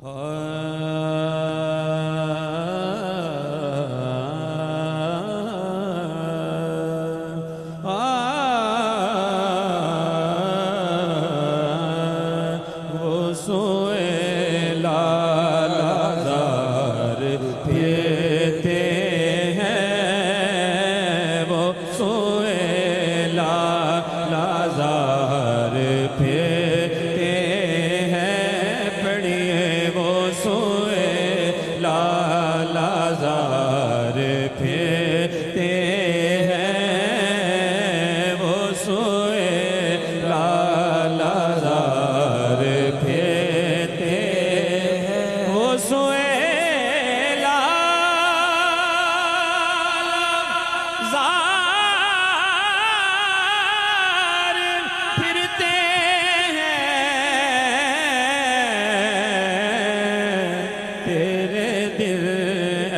वो सोए लालाज़ार फिरते हैं, वो सोए लालाज़ार फिरते हैं, पढ़िए वो सोए लालाज़ार फिरते हैं, वो सोए लालाज़ार फिरते हैं, वो सोए लालाज़ार फिरते हैं, तेरे दिल ए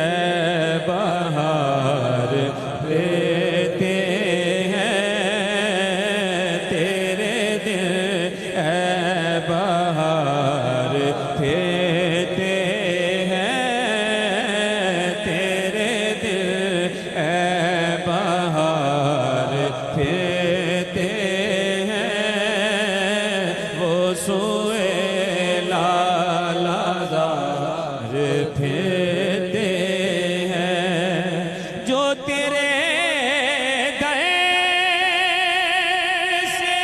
बहार लेते हैं, तेरे दिल ए बहार फेरते हैं, तेरे दिल ए बहार फेरते हैं, वो सोए लालाज़ार फिरते हैं, जो तेरे गए से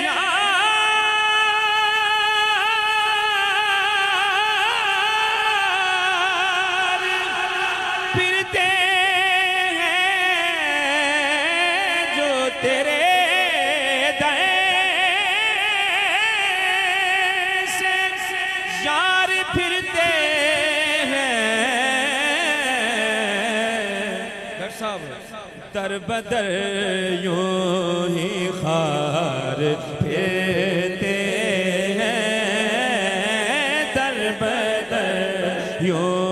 यार फिरते हैं, जो तेरे गए से यार फिरते हैं, दर बदर यूं ही खार फिरते हैं, दर बदर यूं